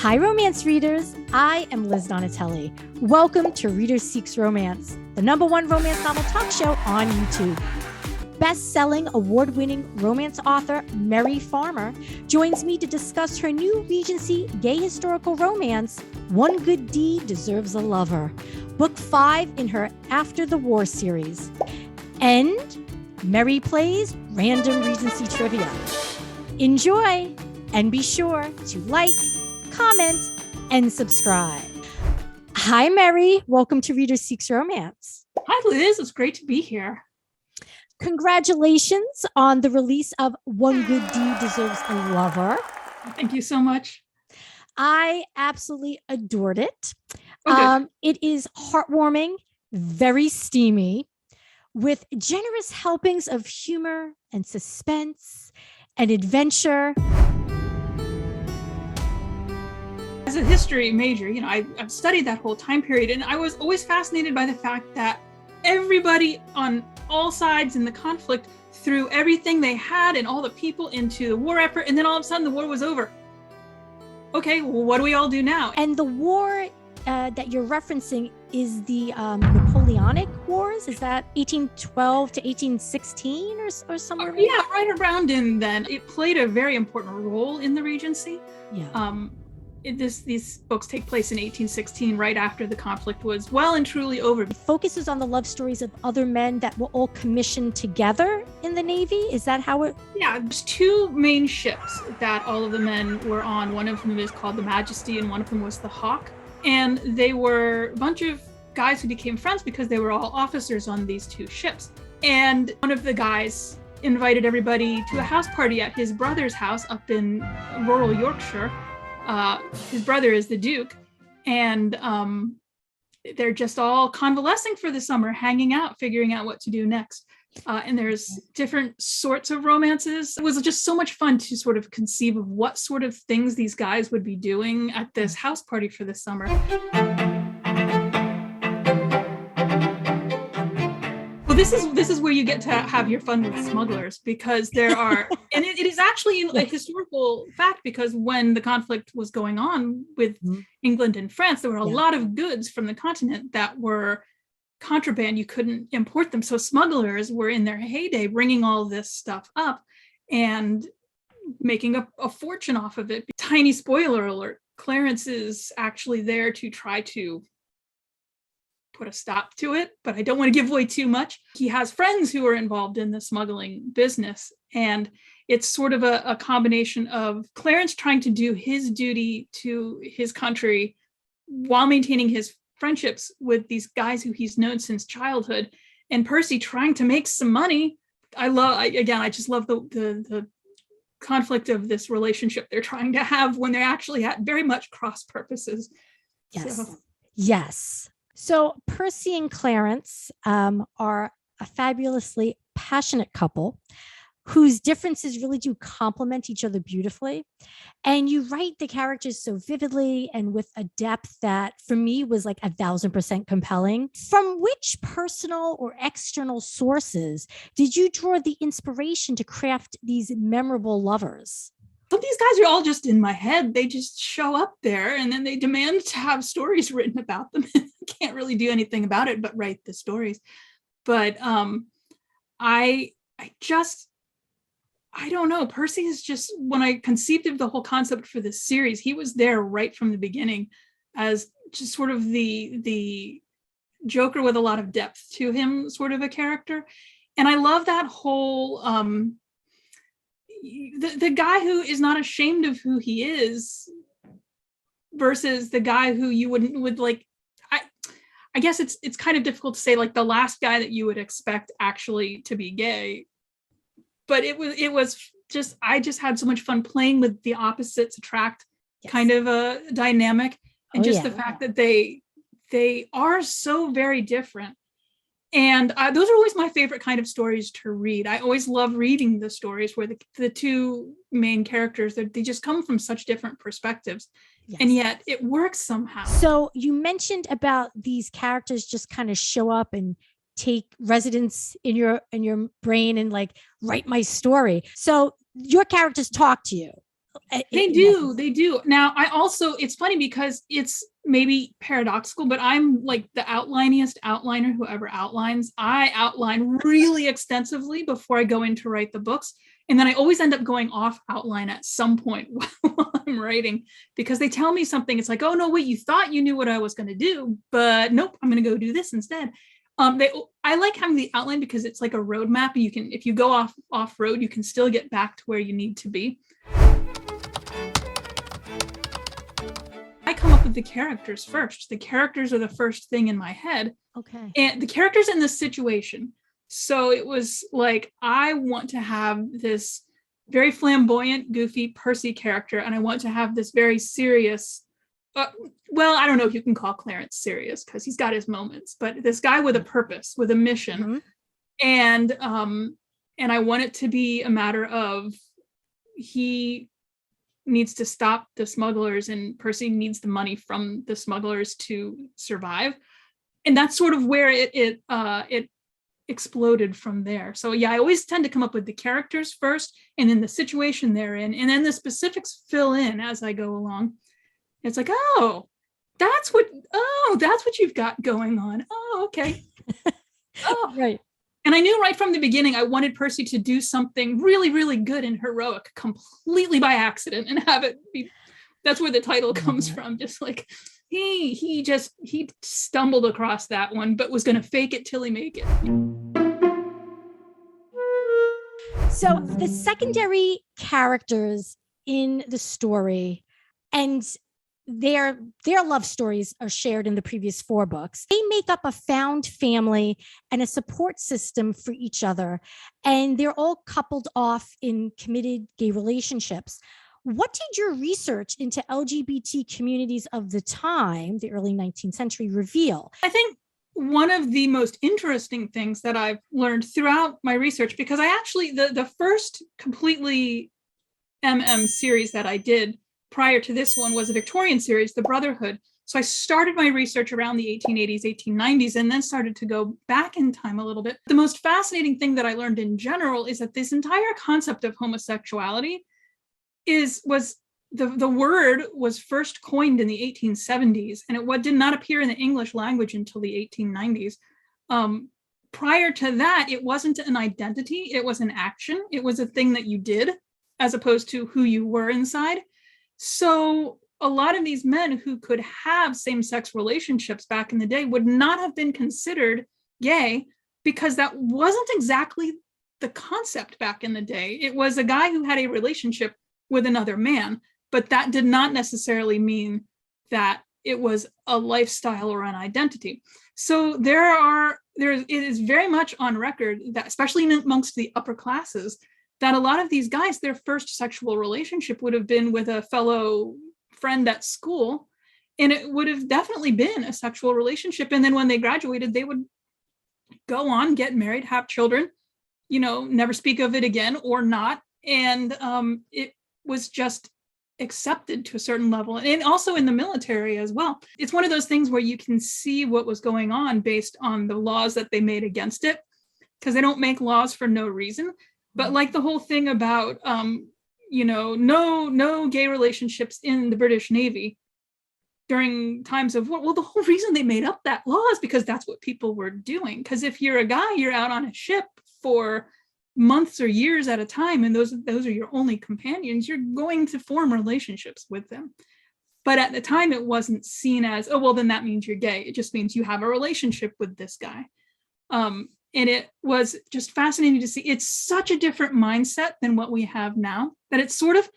Hi, romance readers. I am Liz Donatelli. Welcome to Reader Seeks Romance, the #1 romance novel talk show on YouTube. Best-selling, award-winning romance author Mary Farmer joins me to discuss her new Regency gay historical romance, One Good Deed Deserves a Lover, book 5 in her After the War series. And Mary plays random Regency trivia. Enjoy, and be sure to like, comment, and subscribe. Hi, Mary. Welcome to Reader Seeks Romance. Hi, Liz. It's great to be here. Congratulations on the release of One Good Deed Deserves a Lover. Thank you so much. I absolutely adored it. Oh, it is heartwarming, very steamy, with generous helpings of humor and suspense and adventure. As a history major, I've studied that whole time period, and I was always fascinated by the fact that everybody on all sides in the conflict threw everything they had and all the people into the war effort, and then all of a sudden the war was over. Okay, well, what do we all do now? And the war that you're referencing is the Napoleonic Wars. Is that 1812 to 1816 or somewhere? Yeah, right around in then. It played a very important role in the Regency. Yeah. These books take place in 1816, right after the conflict was well and truly over. It focuses on the love stories of other men that were all commissioned together in the Navy. Is that how it? Yeah, there's two main ships that all of the men were on. One of them is called the Majesty, and one of them was the Hawk. And they were a bunch of guys who became friends because they were all officers on these two ships. And one of the guys invited everybody to a house party at his brother's house up in rural Yorkshire. His brother is the Duke, and they're just all convalescing for the summer, hanging out, figuring out what to do next. And there's different sorts of romances. It was just so much fun to sort of conceive of what sort of things these guys would be doing at this house party for the summer. Well, this is where you get to have your fun with smugglers, because there are, and it is actually a historical fact, because when the conflict was going on with England and France, there were a lot of goods from the continent that were contraband. You couldn't import them. So smugglers were in their heyday bringing all this stuff up and making a fortune off of it. Tiny spoiler alert, Clarence is actually there to try to put a stop to it, but I don't want to give away too much. He has friends who are involved in the smuggling business, and it's sort of a combination of Clarence trying to do his duty to his country while maintaining his friendships with these guys who he's known since childhood, and Percy trying to make some money. I just love the conflict of this relationship they're trying to have when they're actually at very much cross purposes. Yes. So Percy and Clarence are a fabulously passionate couple whose differences really do complement each other beautifully. And you write the characters so vividly and with a depth that for me was like 1,000% compelling. From which personal or external sources did you draw the inspiration to craft these memorable lovers? Some of these guys are all just in my head. They just show up there and then they demand to have stories written about them. Can't really do anything about it but write the stories. But I don't know. Percy is just, when I conceived of the whole concept for this series, he was there right from the beginning as just sort of the Joker with a lot of depth to him, sort of a character. And I love that whole the guy who is not ashamed of who he is versus the guy who you would like. I guess it's kind of difficult to say, like, the last guy that you would expect actually to be gay. But it was just, I just had so much fun playing with the opposites attract kind of a dynamic, and the fact that they are so very different. And those are always my favorite kind of stories to read. I always love reading the stories where the two main characters, they just come from such different perspectives. And yet it works somehow. So you mentioned about these characters just kind of show up and take residence in your brain and like write my story. So your characters talk to you. They do. Now, I also, it's funny because it's maybe paradoxical, but I'm like the outliniest outliner who ever outlines. I outline really extensively before I go in to write the books. And then I always end up going off outline at some point while I'm writing, because they tell me something. It's like, oh, no, wait, you thought you knew what I was going to do, but nope, I'm going to go do this instead. I like having the outline because it's like a roadmap. You can, if you go off road, you can still get back to where you need to be. I come up with the characters first. The characters are the first thing in my head. Okay. And the characters in this situation. So it was like, I want to have this very flamboyant, goofy Percy character, and I want to have this very serious, well, I don't know if you can call Clarence serious because he's got his moments, but this guy with a purpose, with a mission. Mm-hmm. And I want it to be a matter of he needs to stop the smugglers and Percy needs the money from the smugglers to survive. And that's sort of where it exploded from there. So yeah, I always tend to come up with the characters first and then the situation they're in, and then the specifics fill in as I go along. It's like, oh, that's what you've got going on. Oh, okay. Oh, right. And I knew right from the beginning, I wanted Percy to do something really, really good and heroic completely by accident and have it be, that's where the title comes from. Just like, he stumbled across that one, but was going to fake it till he make it. So the secondary characters in the story and their love stories are shared in the previous 4 books. They make up a found family and a support system for each other, and they're all coupled off in committed gay relationships. What did your research into LGBT communities of the time, the early 19th century, reveal? I think one of the most interesting things that I've learned throughout my research, because I actually, the first completely series that I did prior to this one was a Victorian series, The Brotherhood. So I started my research around the 1880s, 1890s, and then started to go back in time a little bit. The most fascinating thing that I learned in general is that this entire concept of homosexuality was the word was first coined in the 1870s, and it did not appear in the English language until the 1890s. Prior to that, it wasn't an identity, it was an action. It was a thing that you did as opposed to who you were inside. So a lot of these men who could have same-sex relationships back in the day would not have been considered gay because that wasn't exactly the concept back in the day. It was a guy who had a relationship with another man, but that did not necessarily mean that it was a lifestyle or an identity. So it is very much on record that, especially amongst the upper classes, that a lot of these guys, their first sexual relationship would have been with a fellow friend at school, and it would have definitely been a sexual relationship. And then when they graduated, they would go on, get married, have children, never speak of it again or not. And it was just accepted to a certain level, and also in the military as well. It's one of those things where you can see what was going on based on the laws that they made against it, because they don't make laws for no reason. But like the whole thing about, no gay relationships in the British Navy during times of war. Well, the whole reason they made up that law is because that's what people were doing. Because if you're a guy, you're out on a ship for months or years at a time, and those are your only companions, you're going to form relationships with them. But at the time, it wasn't seen as, oh, well, then that means you're gay. It just means you have a relationship with this guy. And it was just fascinating to see. It's such a different mindset than what we have now, that it's sort of,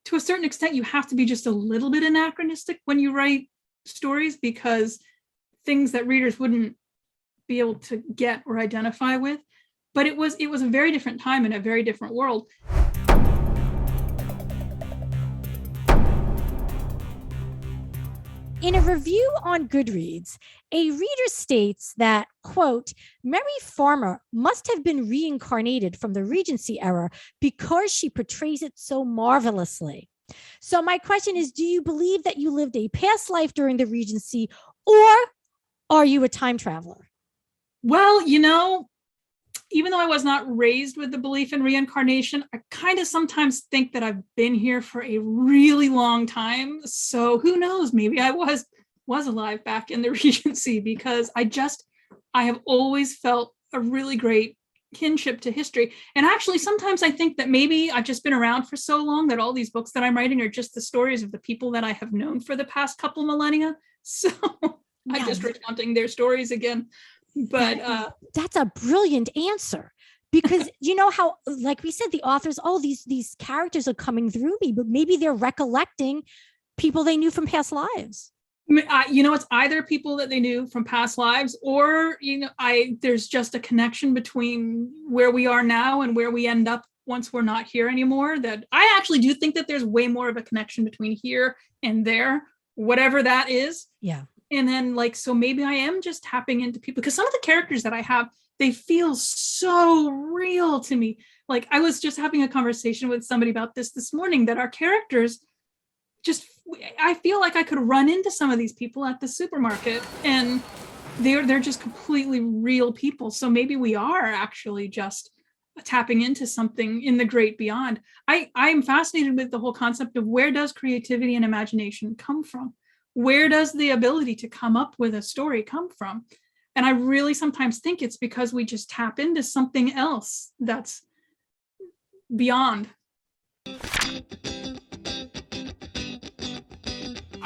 to a certain extent, you have to be just a little bit anachronistic when you write stories, because things that readers wouldn't be able to get or identify with. But it was a very different time and a very different world. In a review on Goodreads, a reader states that, quote, Mary Farmer must have been reincarnated from the Regency era because she portrays it so marvelously. So my question is, do you believe that you lived a past life during the Regency, or are you a time traveler? Well, even though I was not raised with the belief in reincarnation, I kind of sometimes think that I've been here for a really long time. So who knows? Maybe I was alive back in the Regency, because I have always felt a really great kinship to history. And actually, sometimes I think that maybe I've just been around for so long that all these books that I'm writing are just the stories of the people that I have known for the past couple millennia. So I'm just recounting their stories again. But that's a brilliant answer, because you know how, like we said, the authors, these characters are coming through me, but maybe they're recollecting people they knew from past lives. It's either people that they knew from past lives, or there's just a connection between where we are now and where we end up once we're not here anymore. That I actually do think that there's way more of a connection between here and there, whatever that is. Yeah. And then so maybe I am just tapping into people, because some of the characters that I have, they feel so real to me. Like, I was just having a conversation with somebody about this morning, that our characters I feel like I could run into some of these people at the supermarket, and they're just completely real people. So maybe we are actually just tapping into something in the great beyond. I am fascinated with the whole concept of, where does creativity and imagination come from? Where does the ability to come up with a story come from? And I really sometimes think it's because we just tap into something else that's beyond.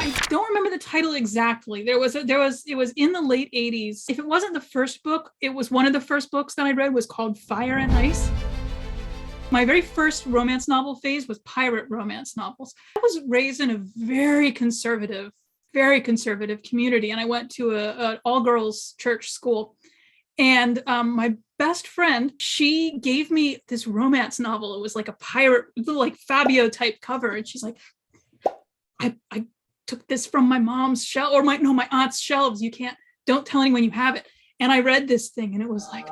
I don't remember the title exactly. It was in the late 80s. If it wasn't the first book, it was one of the first books that I read, was called Fire and Ice. My very first romance novel phase was pirate romance novels. I was raised in a very conservative community, and I went to an all-girls church school. And my best friend, she gave me this romance novel. It was like a pirate, like Fabio type cover, and she's like, I took this from my mom's shelf, or my aunt's shelves. Don't tell anyone you have it. And I read this thing, and it was like,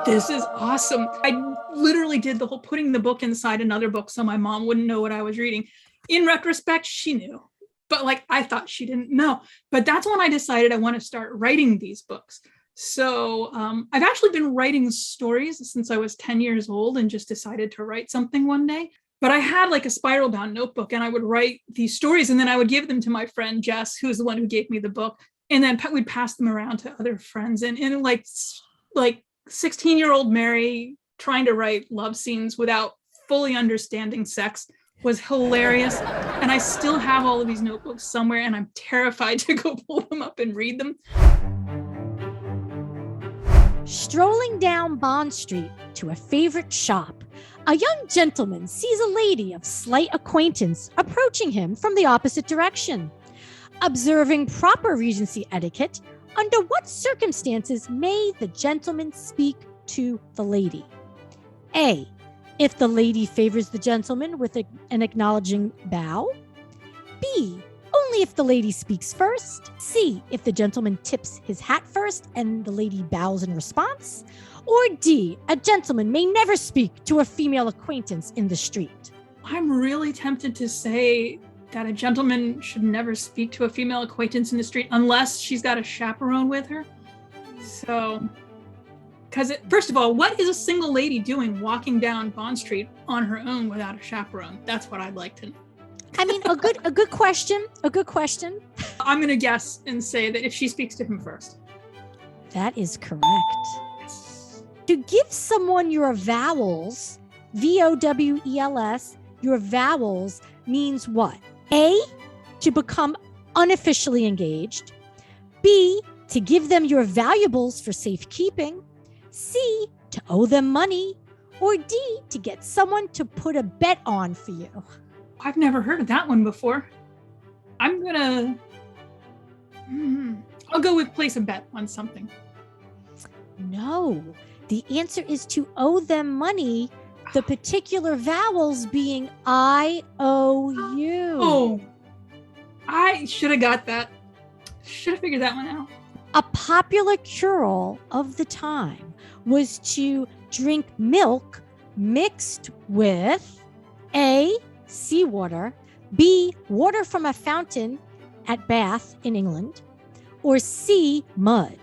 this is awesome. I literally did the whole putting the book inside another book so my mom wouldn't know what I was reading. In retrospect, she knew, but I thought she didn't know. But that's when I decided I want to start writing these books. So I've actually been writing stories since I was 10 years old, and just decided to write something one day. But I had a spiral bound notebook, and I would write these stories, and then I would give them to my friend Jess, who's the one who gave me the book. And then we'd pass them around to other friends. And 16-year-old Mary trying to write love scenes without fully understanding sex was hilarious. And I still have all of these notebooks somewhere, and I'm terrified to go pull them up and read them. Strolling down Bond Street to a favorite shop, a young gentleman sees a lady of slight acquaintance approaching him from the opposite direction. Observing proper Regency etiquette, under what circumstances may the gentleman speak to the lady? A, if the lady favors the gentleman with an acknowledging bow. B, only if the lady speaks first. C, if the gentleman tips his hat first and the lady bows in response. Or D, a gentleman may never speak to a female acquaintance in the street. I'm really tempted to say that a gentleman should never speak to a female acquaintance in the street unless she's got a chaperone with her. So, because first of all, what is a single lady doing walking down Bond Street on her own without a chaperone? That's what I'd like to know. I mean, a good question. A good question. I'm going to guess and say that if she speaks to him first. That is correct. Yes. To give someone your vowels, VOWELS, your vowels means what? A, to become unofficially engaged. B, to give them your valuables for safekeeping. C, to owe them money. Or D, to get someone to put a bet on for you. I've never heard of that one before. I'll go with place a bet on something. No, the answer is to owe them money, the particular vowels being I, O, U. Oh, I should have got that. Should have figured that one out. A popular cure-all of the time was to drink milk mixed with A, seawater, B, water from a fountain at Bath in England, or C, mud.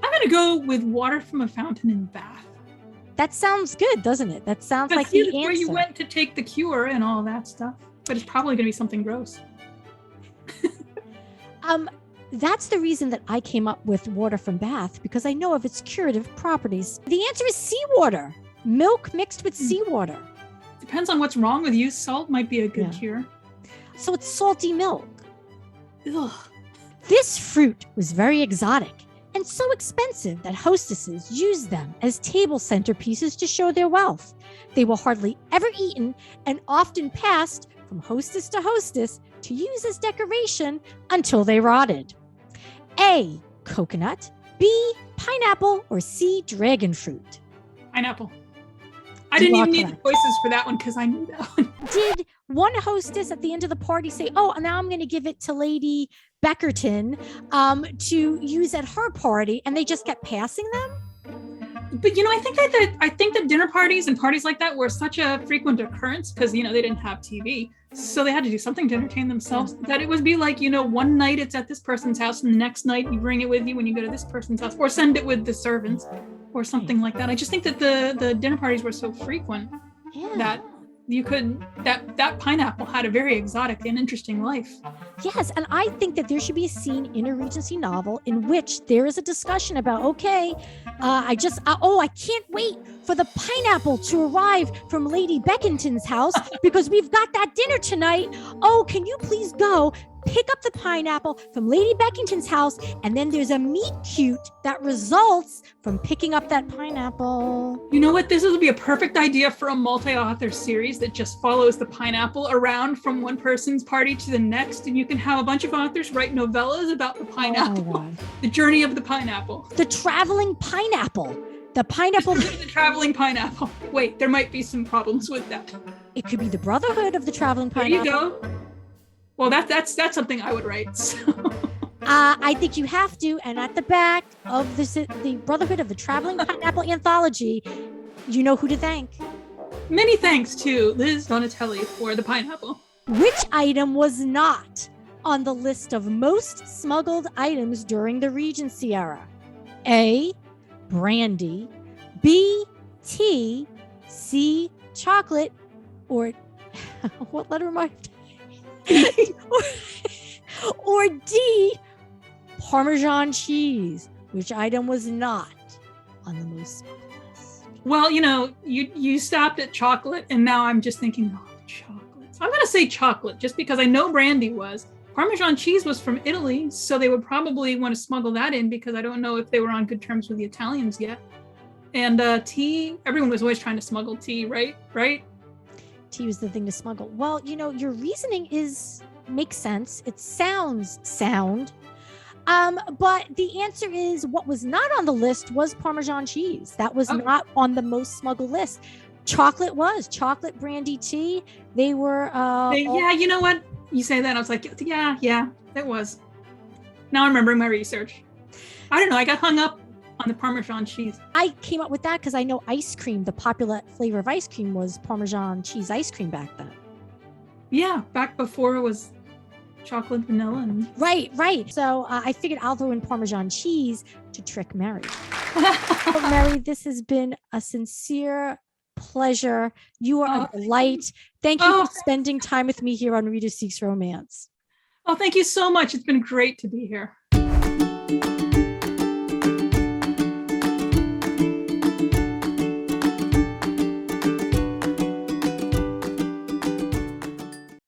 I'm going going to go with water from a fountain in Bath. That sounds good, doesn't it? That sounds like the the answer. Where you went to take the cure and all that stuff. But it's probably going to be something gross. That's the reason that I came up with water from Bath, because I know of its curative properties. The answer is seawater. Milk mixed with seawater. Depends on what's wrong with you. Salt might be a good cure. So it's salty milk. Ugh. This fruit was very exotic and so expensive that hostesses used them as table centerpieces to show their wealth. They were hardly ever eaten and often passed from hostess to hostess to use as decoration until they rotted. A, coconut, B, pineapple, or C, dragon fruit. Pineapple. I didn't even need the choices for that one because I knew that one. Did one hostess at the end of the party say, oh, now I'm going to give it to Lady Beckerton to use at her party, and they just kept passing them? But I think that dinner parties and parties like that were such a frequent occurrence because they didn't have TV, so they had to do something to entertain themselves. That it would be like one night it's at this person's house, and the next night you bring it with you when you go to this person's house, or send it with the servants, or something like that. I just think that the dinner parties were so frequent that you could that pineapple had a very exotic and interesting life. Yes, and I think that there should be a scene in a Regency novel in which there is a discussion about, I can't wait for the pineapple to arrive from Lady Beckerton's house because we've got that dinner tonight. Oh, can you please go pick up the pineapple from Lady Beckerton's house? And then there's a meet cute that results from picking up that pineapple. You know what? This would be a perfect idea for a multi-author series that just follows the pineapple around from one person's party to the next. And you can have a bunch of authors write novellas about the pineapple, the journey of the pineapple. The traveling pineapple. The pineapple. The traveling pineapple. Wait, there might be some problems with that. It could be the Brotherhood of the Traveling Pineapple. There you go. Well, that's something I would write. So. I think you have to. And at the back of the Brotherhood of the Traveling Pineapple anthology, you know who to thank. Many thanks to Liz Donatelli for the pineapple. Which item was not on the list of most smuggled items during the Regency era? A, brandy, B, tea, C, chocolate, or what letter am I? or D, Parmesan cheese. Which item was not on the most smuggled list? Well, you stopped at chocolate, and now I'm just thinking, chocolate. So I'm going to say chocolate, just because I know brandy was. Parmesan cheese was from Italy, so they would probably want to smuggle that in because I don't know if they were on good terms with the Italians yet. And tea, everyone was always trying to smuggle tea, right? Tea was the thing to smuggle. Well, your reasoning makes sense. It sounds sound. But the answer is what was not on the list was Parmesan cheese. That was not on the most smuggled list. Chocolate was. Chocolate, brandy, tea. They were... you know what? You say that, I was like, yeah, that was. Now I'm remembering my research. I don't know, I got hung up on the Parmesan cheese. I came up with that because I know ice cream, the popular flavor of ice cream was Parmesan cheese ice cream back then. Yeah, back before it was chocolate, vanilla. And... Right. So I figured I'll throw in Parmesan cheese to trick Mary. Well, Mary, this has been a sincere pleasure. You are a delight. Thank you for spending time with me here on Reader Seeks Romance. Oh, thank you so much. It's been great to be here.